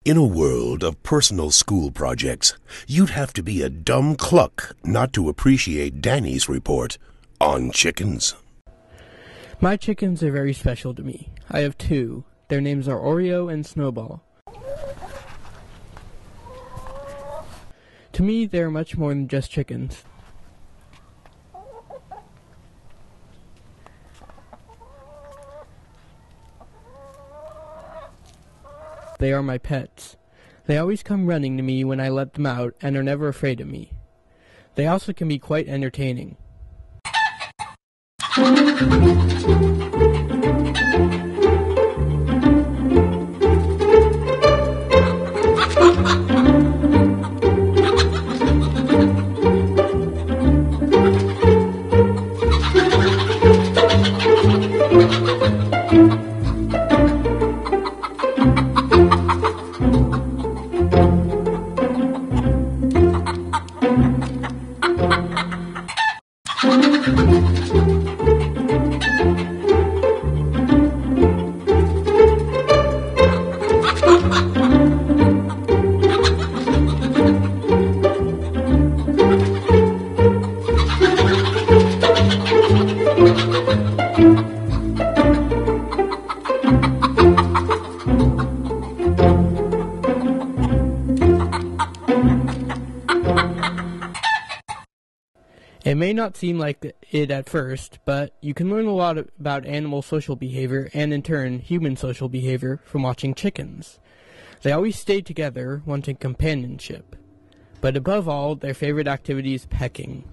In a world of personal school projects, you'd have to be a dumb cluck not to appreciate Danny's report on chickens. My chickens are very special to me. I have two. Their names are Oreo and Snowball. To me, they are much more than just chickens. They are my pets. They always come running to me when I let them out and are never afraid of me. They also can be quite entertaining. It may not seem like it at first, but you can learn a lot about animal social behavior and, in turn, human social behavior from watching chickens. They always stay together, wanting companionship. But above all, their favorite activity is pecking.